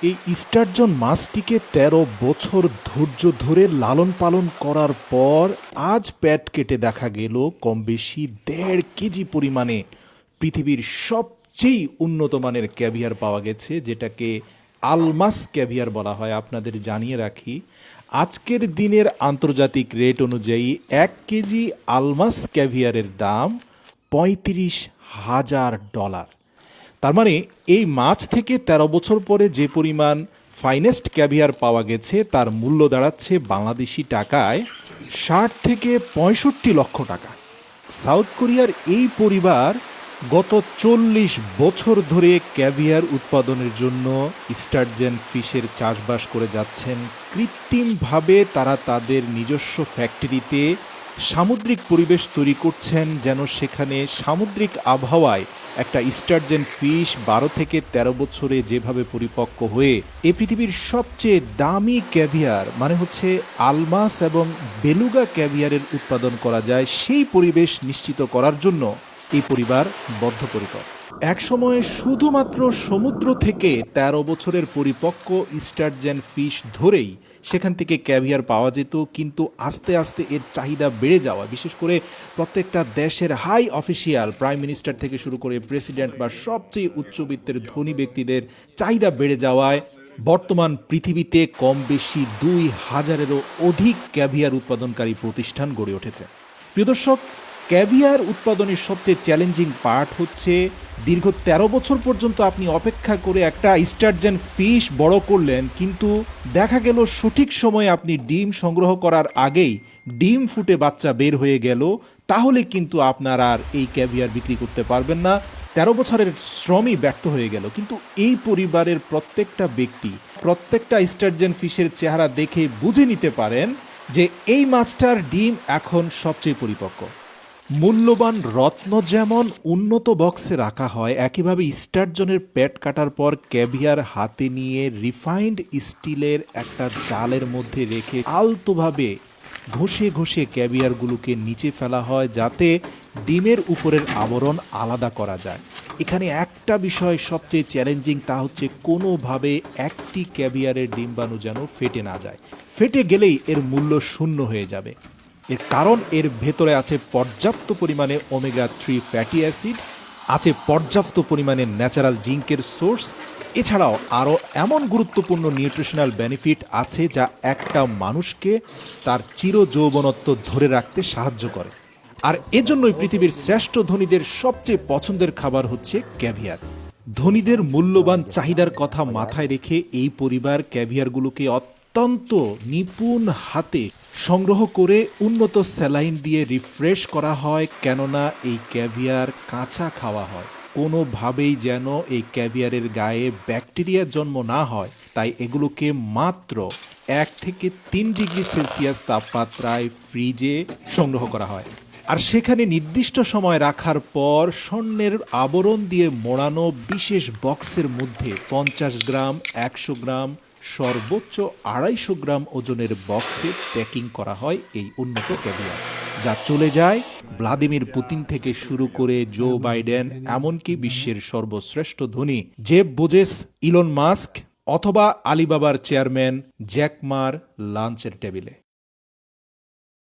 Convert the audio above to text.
এই স্টারজন মাছটিকে ১৩ বছর ধৈর্য ধরে লালন পালন করার পর আজ পেট কেটে দেখা গেল কম বেশি ১.৫ কেজি পরিমাণে পৃথিবীর সবচেয়ে উন্নত মানের ক্যাভিয়ার পাওয়া গেছে, যেটাকে আলমাস ক্যাভিয়ার বলা হয়। আপনাদের জানিয়ে রাখি, আজকের দিনের আন্তর্জাতিক রেট অনুযায়ী ১ কেজি আলমাস ক্যাভিয়ারের দাম $৩৫,০০০। তার মানে এই মাছ থেকে ১৩ বছর পরে যে পরিমাণ ফাইনেস্ট ক্যাভিয়ার পাওয়া গেছে তার মূল্য দাঁড়াচ্ছে বাংলাদেশি টাকায় ৬০ থেকে ৬৫ লক্ষ টাকা। সাউথ কোরিয়ার এই পরিবার গত ৪০ বছর ধরে ক্যাভিয়ার উৎপাদনের জন্য স্টারজেন ফিশের চাষবাস করে যাচ্ছেন। কৃত্রিমভাবে তারা তাদের নিজস্ব ফ্যাক্টরিতে সামুদ্রিক পরিবেশ তৈরি করছেন, যেন সেখানে সামুদ্রিক আবহাওয়ায় একটা স্টারজেন ফিশ ১২ থেকে ১৩ বছরে যেভাবে পরিপক্ক হয়ে এই পৃথিবীর সবচেয়ে দামি ক্যাভিয়ার মানে হচ্ছে আলমাস এবং বেলুগা ক্যাভিয়ারের উৎপাদন করা যায়, সেই পরিবেশ নিশ্চিত করার জন্য এই পরিবার বদ্ধপরিকর। একসময় শুধুমাত্র সমুদ্র থেকে ১৩ বছরের পরিপক্ক স্টারজেন ফিশ ধরেই সেখান থেকে ক্যাভিয়ার পাওয়া যেত, কিন্তু আস্তে আস্তে এর চাহিদা বেড়ে যাওয়া, বিশেষ করে প্রত্যেকটা দেশের হাই অফিসিয়াল প্রাইম মিনিস্টার থেকে শুরু করে প্রেসিডেন্ট বা সবচেয়ে উচ্চবিত্তের ধনী ব্যক্তিদের চাহিদা বেড়ে যাওয়ায় বর্তমান পৃথিবীতে কম বেশি ২,০০০-এরও অধিক ক্যাভিয়ার উৎপাদনকারী প্রতিষ্ঠান গড়ে উঠেছে। প্রিয় দর্শক, ক্যাভিয়ার উৎপাদনের সবচেয়ে চ্যালেঞ্জিং পার্ট হচ্ছে দীর্ঘ ১৩ বছর পর্যন্ত আপনি অপেক্ষা করে একটা স্টারজেন ফিশ বড় করলেন, কিন্তু দেখা গেল সঠিক সময়ে আপনি ডিম সংগ্রহ করার আগেই ডিম ফুটে বাচ্চা বের হয়ে গেল, তাহলে কিন্তু আপনার আর এই ক্যাভিয়ার বিক্রি করতে পারবেন না। ১৩ বছরের শ্রমই ব্যর্থ হয়ে গেল। কিন্তু এই পরিবারের প্রত্যেকটা ব্যক্তি প্রত্যেকটা স্টারজেন ফিশের চেহারা দেখে বুঝে নিতে পারেন যে এই মাছটার ডিম এখন সবচেয়ে পরিপক্ক। মূল্যবান রত্ন যেমন উন্নত বক্সে রাখা হয়, একইভাবে স্টারজনের পেট কাটার পর ক্যাভিয়ার হাতে নিয়ে রিফাইন্ড স্টিলের একটা জালের মধ্যে রেখে আলতোভাবে ঘষে ঘষে ক্যাভিয়ারগুলোকে নিচে ফেলা হয়, যাতে ডিমের উপরের আবরণ আলাদা করা যায়। এখানে একটা বিষয় সবচেয়ে চ্যালেঞ্জিং, তা হচ্ছে কোনোভাবে একটি ক্যাভিয়ারের ডিম্বাণু যেন ফেটে না যায়। ফেটে গেলেই এর মূল্য শূন্য হয়ে যাবে। এর কারণ এর ভেতরে আছে পর্যাপ্ত পরিমাণে ওমেগা-3 ফ্যাটি অ্যাসিড, আছে পর্যাপ্ত পরিমাণে ন্যাচারাল জিঙ্কের সোর্স, এছাড়াও আরও এমন গুরুত্বপূর্ণ নিউট্রিশনাল বেনিফিট আছে যা একটা মানুষকে তার চিরযৌবনত্ব ধরে রাখতে সাহায্য করে। আর এজন্যই পৃথিবীর শ্রেষ্ঠ ধনীদের সবচেয়ে পছন্দের খাবার হচ্ছে ক্যাভিয়ার। ধনীদের মূল্যবান চাহিদার কথা মাথায় রেখে এই পরিবার ক্যাভিয়ারগুলোকে অত্যন্ত নিপুণ হাতে সংগ্রহ করে উন্নত স্যালাইন দিয়ে রিফ্রেশ করা হয়, কেননা এই ক্যাভিয়ার কাঁচা খাওয়া হয়। কোনোভাবেই যেন এই ক্যাভিয়ারের গায়ে ব্যাকটেরিয়ার জন্ম না হয়, তাই এগুলোকে মাত্র ১ থেকে ৩ ডিগ্রি সেলসিয়াস তাপমাত্রায় ফ্রিজে সংগ্রহ করা হয়। আর সেখানে নির্দিষ্ট সময় রাখার পর স্বর্ণের আবরণ দিয়ে মোড়ানো বিশেষ বক্সের মধ্যে ৫০ গ্রাম, ১০০ গ্রাম, সর্বোচ্চ ২৫০ গ্রাম ওজনের বক্সে প্যাকিং করা হয় এই উন্নত ক্যাভিয়ার, যা চলে যায় ভ্লাদিমির পুতিন থেকে শুরু করে জো বাইডেন, এমনকি বিশ্বের সর্বশ্রেষ্ঠ ধনী জেফ বেজোস, ইলন মাস্ক অথবা আলিবাবার চেয়ারম্যান জ্যাক মার লাঞ্চের টেবিলে।